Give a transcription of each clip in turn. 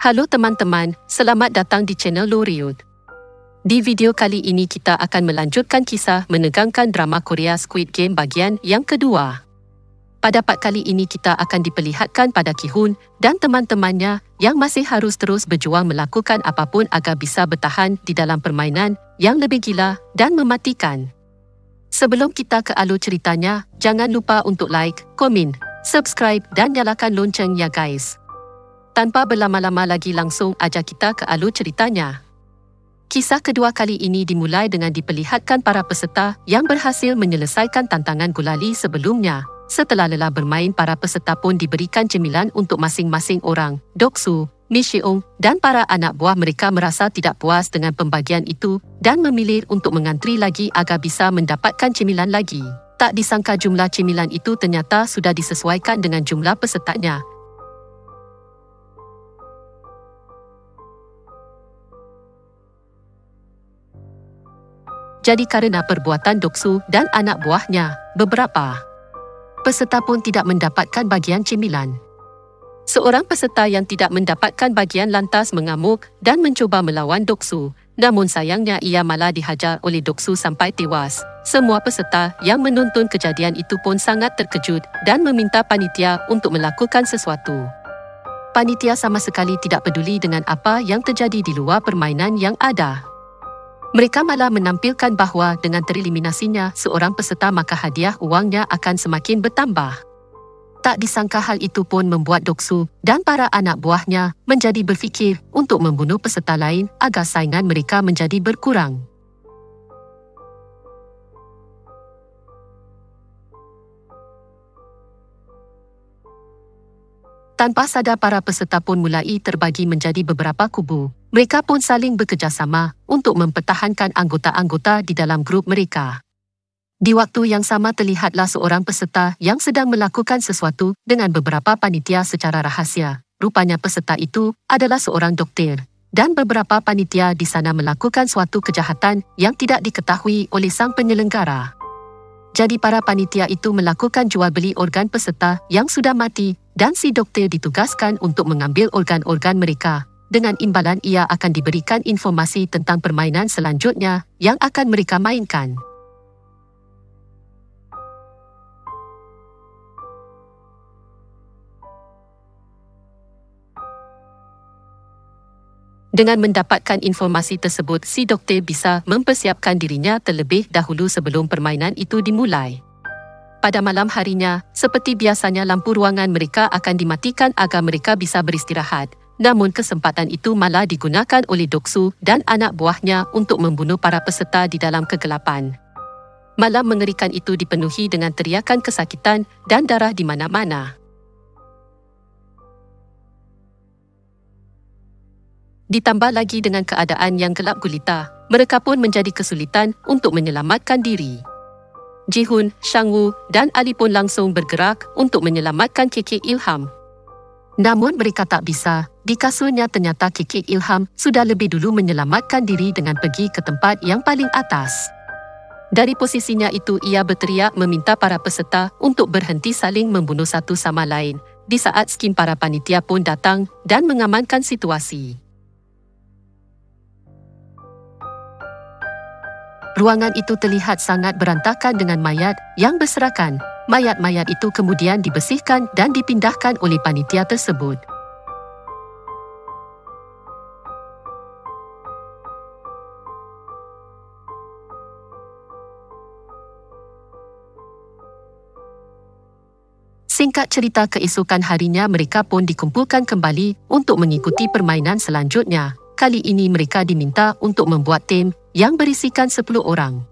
Halo teman-teman, selamat datang di channel Loriud. Di video kali ini kita akan melanjutkan kisah menegangkan drama Korea Squid Game bagian yang kedua. Pada part kali ini kita akan diperlihatkan pada Ki-hoon dan teman-temannya yang masih harus terus berjuang melakukan apapun agar bisa bertahan di dalam permainan yang lebih gila dan mematikan. Sebelum kita ke alur ceritanya, jangan lupa untuk like, komen, subscribe dan nyalakan lonceng ya guys. Tanpa berlama-lama lagi langsung ajak kita ke alur ceritanya. Kisah kedua kali ini dimulai dengan diperlihatkan para peserta yang berhasil menyelesaikan tantangan gulali sebelumnya. Setelah lelah bermain, para peserta pun diberikan cemilan untuk masing-masing orang. Doksu, Mi Seung dan para anak buah mereka merasa tidak puas dengan pembagian itu dan memilih untuk mengantri lagi agar bisa mendapatkan cemilan lagi. Tak disangka jumlah cemilan itu ternyata sudah disesuaikan dengan jumlah pesertanya. Jadi kerana perbuatan Doksu dan anak buahnya, beberapa peserta pun tidak mendapatkan bagian cemilan. Seorang peserta yang tidak mendapatkan bagian lantas mengamuk dan mencuba melawan Doksu. Namun sayangnya ia malah dihajar oleh Doksu sampai tewas. Semua peserta yang menonton kejadian itu pun sangat terkejut dan meminta panitia untuk melakukan sesuatu. Panitia sama sekali tidak peduli dengan apa yang terjadi di luar permainan yang ada. Mereka malah menampilkan bahawa dengan tereliminasinya seorang peserta maka hadiah wangnya akan semakin bertambah. Tak disangka hal itu pun membuat Doksu dan para anak buahnya menjadi berfikir untuk membunuh peserta lain agar saingan mereka menjadi berkurang. Tanpa sadar para peserta pun mulai terbagi menjadi beberapa kubu. Mereka pun saling bekerjasama untuk mempertahankan anggota-anggota di dalam grup mereka. Di waktu yang sama terlihatlah seorang peserta yang sedang melakukan sesuatu dengan beberapa panitia secara rahasia. Rupanya peserta itu adalah seorang doktor dan beberapa panitia di sana melakukan suatu kejahatan yang tidak diketahui oleh sang penyelenggara. Jadi para panitia itu melakukan jual beli organ peserta yang sudah mati dan si doktor ditugaskan untuk mengambil organ-organ mereka. Dengan imbalan ia akan diberikan informasi tentang permainan selanjutnya yang akan mereka mainkan. Dengan mendapatkan informasi tersebut, si doktor bisa mempersiapkan dirinya terlebih dahulu sebelum permainan itu dimulai. Pada malam harinya, seperti biasanya lampu ruangan mereka akan dimatikan agar mereka bisa beristirahat. Namun kesempatan itu malah digunakan oleh Doksu dan anak buahnya untuk membunuh para peserta di dalam kegelapan. Malam mengerikan itu dipenuhi dengan teriakan kesakitan dan darah di mana-mana. Ditambah lagi dengan keadaan yang gelap gulita, mereka pun menjadi kesulitan untuk menyelamatkan diri. Ji-hoon, Sang-woo dan Ali pun langsung bergerak untuk menyelamatkan Kiki Ilham. Namun mereka tak bisa. Di kasurnya ternyata Kiki Ilham sudah lebih dulu menyelamatkan diri dengan pergi ke tempat yang paling atas. Dari posisinya itu ia berteriak meminta para peserta untuk berhenti saling membunuh satu sama lain. Di saat skim para panitia pun datang dan mengamankan situasi. Ruangan itu terlihat sangat berantakan dengan mayat yang berserakan. Mayat-mayat itu kemudian dibersihkan dan dipindahkan oleh panitia tersebut. Singkat cerita, keesokan harinya mereka pun dikumpulkan kembali untuk mengikuti permainan selanjutnya. Kali ini mereka diminta untuk membuat tim yang berisikan 10 orang.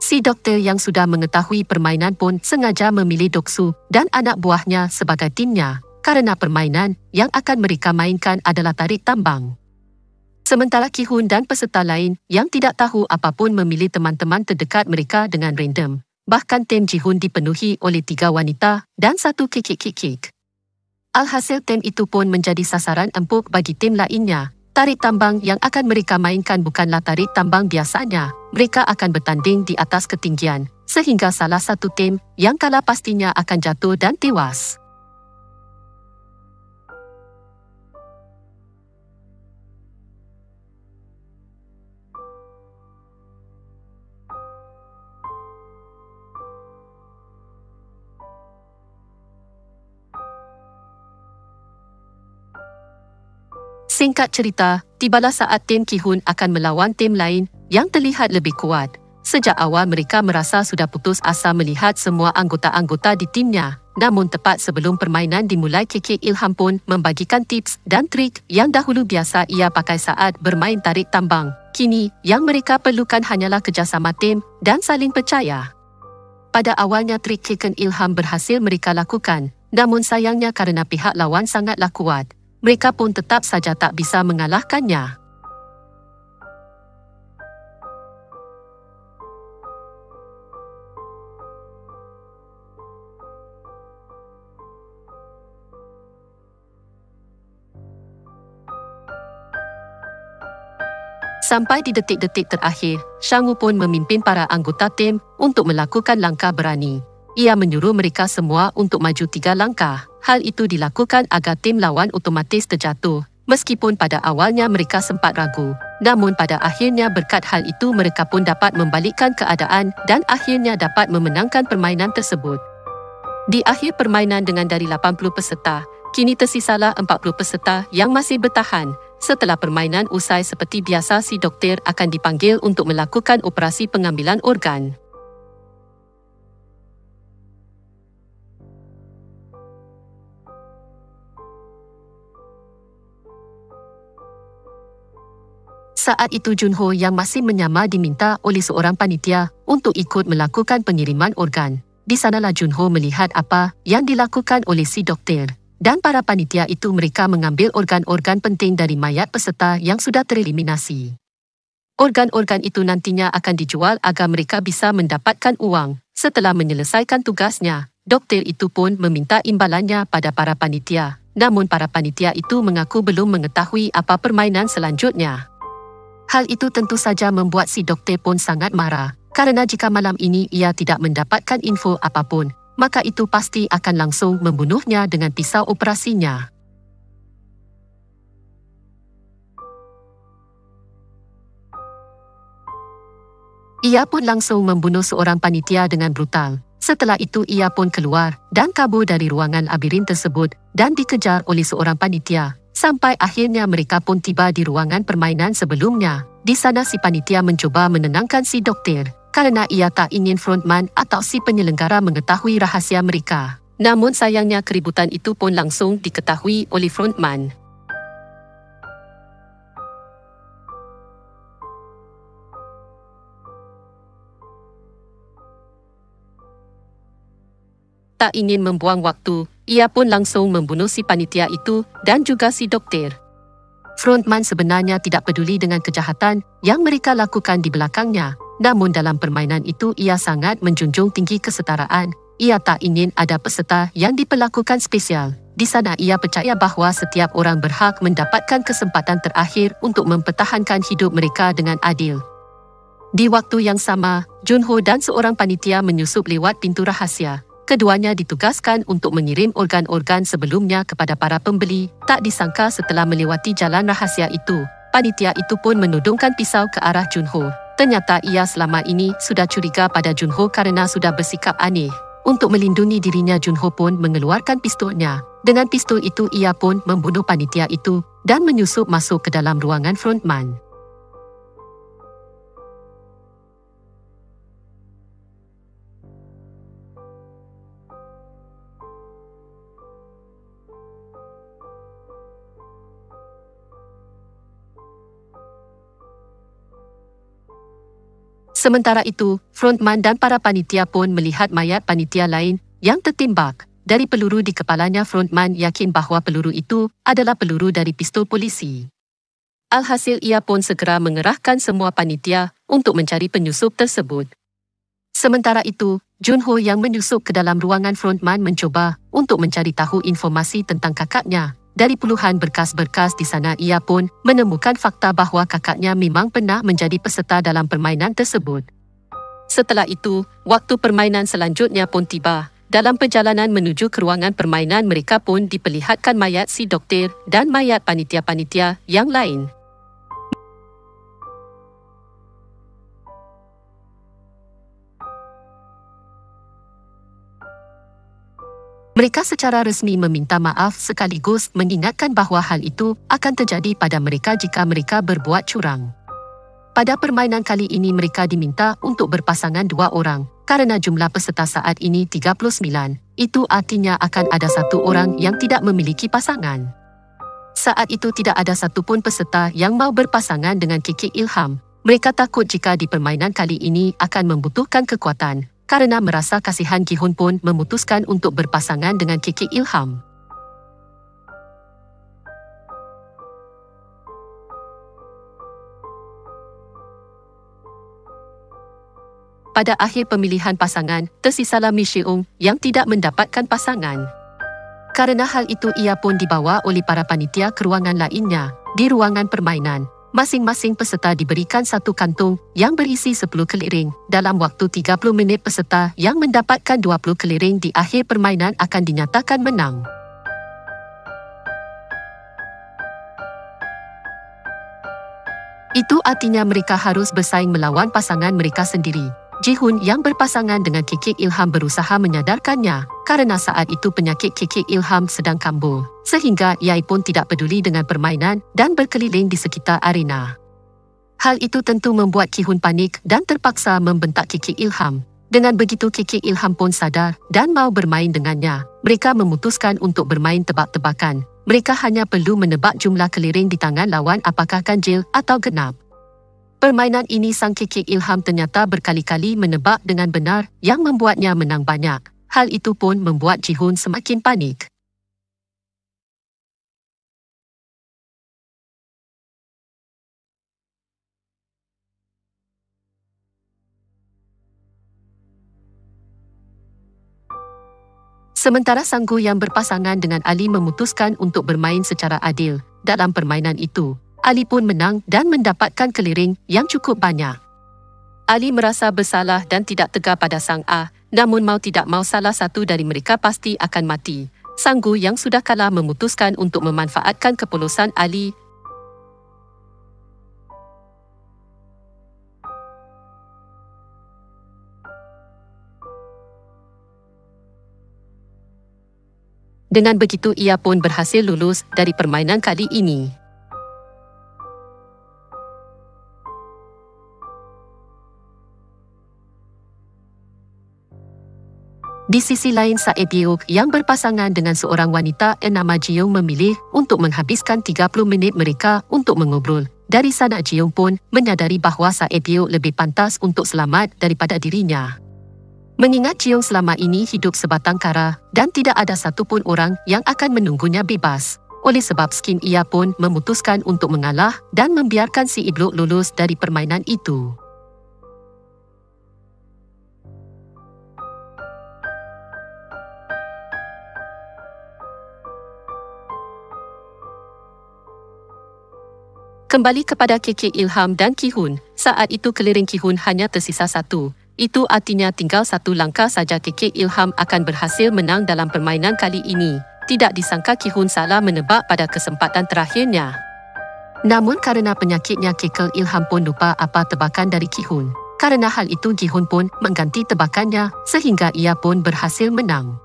Si doktor yang sudah mengetahui permainan pun sengaja memilih Doksu dan anak buahnya sebagai timnya kerana permainan yang akan mereka mainkan adalah tarik tambang. Sementara Ki-hoon dan peserta lain yang tidak tahu apapun memilih teman-teman terdekat mereka dengan random. Bahkan tim Ji-hoon dipenuhi oleh 3 wanita dan 1 kikik-kikik. Alhasil tim itu pun menjadi sasaran empuk bagi tim lainnya. Tarik tambang yang akan mereka mainkan bukanlah tarik tambang biasanya. Mereka akan bertanding di atas ketinggian, sehingga salah satu tim yang kalah pastinya akan jatuh dan tewas. Singkat cerita, tibalah saat tim Ki Hun akan melawan tim lain yang terlihat lebih kuat. Sejak awal mereka merasa sudah putus asa melihat semua anggota-anggota di timnya. Namun tepat sebelum permainan dimulai, KK Ilham pun membagikan tips dan trik yang dahulu biasa ia pakai saat bermain tarik tambang. Kini, yang mereka perlukan hanyalah kerjasama tim dan saling percaya. Pada awalnya trik KK Ilham berhasil mereka lakukan. Namun sayangnya kerana pihak lawan sangatlah kuat, mereka pun tetap saja tak bisa mengalahkannya. Sampai di detik-detik terakhir, Shang Wu pun memimpin para anggota tim untuk melakukan langkah berani. Ia menyuruh mereka semua untuk maju 3 langkah. Hal itu dilakukan agar tim lawan otomatis terjatuh. Meskipun pada awalnya mereka sempat ragu, namun pada akhirnya berkat hal itu mereka pun dapat membalikkan keadaan dan akhirnya dapat memenangkan permainan tersebut. Di akhir permainan dengan dari 80 peserta, kini tersisalah 40 peserta yang masih bertahan. Setelah permainan usai, seperti biasa si doktor akan dipanggil untuk melakukan operasi pengambilan organ. Saat itu Junho yang masih menyamar diminta oleh seorang panitia untuk ikut melakukan pengiriman organ. Di sanalah Junho melihat apa yang dilakukan oleh si doktor. Dan para panitia itu mereka mengambil organ-organ penting dari mayat peserta yang sudah tereliminasi. Organ-organ itu nantinya akan dijual agar mereka bisa mendapatkan uang. Setelah menyelesaikan tugasnya, doktor itu pun meminta imbalannya pada para panitia. Namun para panitia itu mengaku belum mengetahui apa permainan selanjutnya. Hal itu tentu saja membuat si doktor pun sangat marah. Kerana jika malam ini ia tidak mendapatkan info apapun, maka itu pasti akan langsung membunuhnya dengan pisau operasinya. Ia pun langsung membunuh seorang panitia dengan brutal. Setelah itu ia pun keluar dan kabur dari ruangan labirin tersebut dan dikejar oleh seorang panitia. Sampai akhirnya mereka pun tiba di ruangan permainan sebelumnya. Di sana si panitia mencuba menenangkan si doktor kerana ia tak ingin frontman atau si penyelenggara mengetahui rahasia mereka. Namun sayangnya keributan itu pun langsung diketahui oleh frontman. Tak ingin membuang waktu, ia pun langsung membunuh si panitia itu dan juga si doktor. Frontman sebenarnya tidak peduli dengan kejahatan yang mereka lakukan di belakangnya. Namun dalam permainan itu ia sangat menjunjung tinggi kesetaraan. Ia tak ingin ada peserta yang diperlakukan spesial. Di sana ia percaya bahawa setiap orang berhak mendapatkan kesempatan terakhir untuk mempertahankan hidup mereka dengan adil. Di waktu yang sama, Junho dan seorang panitia menyusup lewat pintu rahasia. Keduanya ditugaskan untuk mengirim organ-organ sebelumnya kepada para pembeli. Tak disangka setelah melewati jalan rahasia itu, panitia itu pun menudungkan pisau ke arah Junho. Ternyata ia selama ini sudah curiga pada Junho kerana sudah bersikap aneh. Untuk melindungi dirinya, Junho pun mengeluarkan pistolnya. Dengan pistol itu ia pun membunuh panitia itu dan menyusup masuk ke dalam ruangan frontman. Sementara itu, frontman dan para panitia pun melihat mayat panitia lain yang tertembak. Dari peluru di kepalanya, frontman yakin bahawa peluru itu adalah peluru dari pistol polisi. Alhasil ia pun segera mengerahkan semua panitia untuk mencari penyusup tersebut. Sementara itu, Junho yang menyusup ke dalam ruangan frontman mencuba untuk mencari tahu informasi tentang kakaknya. Dari puluhan berkas-berkas di sana ia pun menemukan fakta bahawa kakaknya memang pernah menjadi peserta dalam permainan tersebut. Setelah itu, waktu permainan selanjutnya pun tiba. Dalam perjalanan menuju ke ruangan permainan, mereka pun diperlihatkan mayat si doktor dan mayat panitia-panitia yang lain. Mereka secara resmi meminta maaf sekaligus mengingatkan bahawa hal itu akan terjadi pada mereka jika mereka berbuat curang. Pada permainan kali ini mereka diminta untuk berpasangan 2 orang kerana jumlah peserta saat ini 39. Itu artinya akan ada 1 orang yang tidak memiliki pasangan. Saat itu tidak ada satupun peserta yang mau berpasangan dengan KK Ilham. Mereka takut jika di permainan kali ini akan membutuhkan kekuatan. Karena merasa kasihan, Gi Hun pun memutuskan untuk berpasangan dengan KK Ilham. Pada akhir pemilihan pasangan, tersisalah Mi Seung yang tidak mendapatkan pasangan. Karena hal itu ia pun dibawa oleh para panitia ke ruangan lainnya. Di ruangan permainan, masing-masing peserta diberikan 1 kantung yang berisi 10 keliring. Dalam waktu 30 minit peserta yang mendapatkan 20 keliring di akhir permainan akan dinyatakan menang. Itu artinya mereka harus bersaing melawan pasangan mereka sendiri. Ji Hun yang berpasangan dengan KK Ilham berusaha menyadarkannya kerana saat itu penyakit KK Ilham sedang kambuh, sehingga ia pun tidak peduli dengan permainan dan berkeliling di sekitar arena. Hal itu tentu membuat Gi Hun panik dan terpaksa membentak KK Ilham. Dengan begitu KK Ilham pun sadar dan mau bermain dengannya. Mereka memutuskan untuk bermain tebak-tebakan. Mereka hanya perlu menebak jumlah keliring di tangan lawan apakah ganjil atau genap. Permainan ini sang KK Ilham ternyata berkali-kali menebak dengan benar yang membuatnya menang banyak. Hal itu pun membuat Ji Hun semakin panik. Sementara Sang Gu yang berpasangan dengan Ali memutuskan untuk bermain secara adil. Dalam permainan itu, Ali pun menang dan mendapatkan keliring yang cukup banyak. Ali merasa bersalah dan tidak tegar pada Sang A, namun mau tidak mau salah satu dari mereka pasti akan mati. Sang Gu yang sudah kalah memutuskan untuk memanfaatkan kepolosan Ali. Dengan begitu ia pun berhasil lulus dari permainan kali ini. Di sisi lain, Sae Byeok yang berpasangan dengan seorang wanita bernama Jiung memilih untuk menghabiskan 30 minit mereka untuk mengobrol. Dari sana Jiung pun menyadari bahawa Sae Byeok lebih pantas untuk selamat daripada dirinya. Mengingat Jiung selama ini hidup sebatang kara dan tidak ada satupun orang yang akan menunggunya bebas. Oleh sebab skim ia pun memutuskan untuk mengalah dan membiarkan si Iblok lulus dari permainan itu. Kembali kepada KK Ilham dan Gi Hun, saat itu keliring Gi Hun hanya tersisa 1. Itu artinya tinggal 1 langkah saja KK Ilham akan berhasil menang dalam permainan kali ini. Tidak disangka Gi Hun salah menebak pada kesempatan terakhirnya. Namun kerana penyakitnya KK Ilham pun lupa apa tebakan dari Gi Hun. Kerana hal itu Gi Hun pun mengganti tebakannya sehingga ia pun berhasil menang.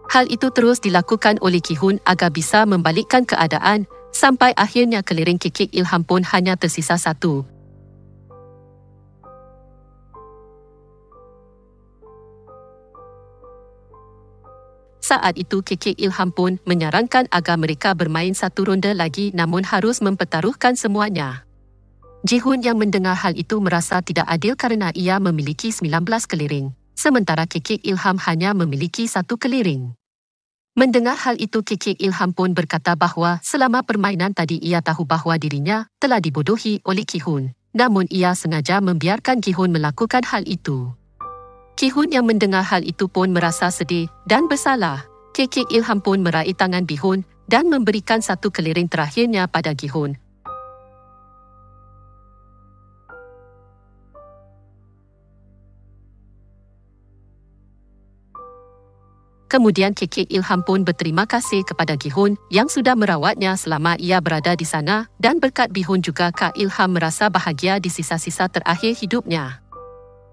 Hal itu terus dilakukan oleh Gi Hun agar bisa membalikkan keadaan. Sampai akhirnya keliring KK Ilham pun hanya tersisa 1. Saat itu KK Ilham pun menyarankan agar mereka bermain 1 ronde lagi namun harus mempertaruhkan semuanya. Ji Hun yang mendengar hal itu merasa tidak adil kerana ia memiliki 19 keliring, sementara KK Ilham hanya memiliki 1 keliring. Mendengar hal itu KK Ilham pun berkata bahawa selama permainan tadi ia tahu bahawa dirinya telah dibodohi oleh Gi Hun. Namun ia sengaja membiarkan Gi Hun melakukan hal itu. Gi Hun yang mendengar hal itu pun merasa sedih dan bersalah. KK Ilham pun meraih tangan Gi Hun dan memberikan 1 keliring terakhirnya pada Gi Hun. Kemudian KK Ilham pun berterima kasih kepada Gi Hun yang sudah merawatnya selama ia berada di sana dan berkat Gi Hun juga Kak Ilham merasa bahagia di sisa-sisa terakhir hidupnya.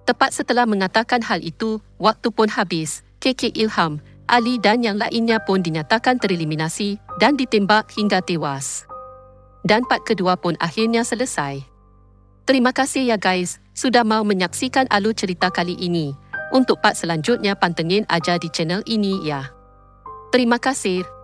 Tepat setelah mengatakan hal itu, waktu pun habis. KK Ilham Ali dan yang lainnya pun dinyatakan tereliminasi dan ditembak hingga tewas. Dan part kedua pun akhirnya selesai. Terima kasih ya guys, sudah mau menyaksikan alur cerita kali ini. Untuk part selanjutnya pantengin aja di channel ini ya. Terima kasih.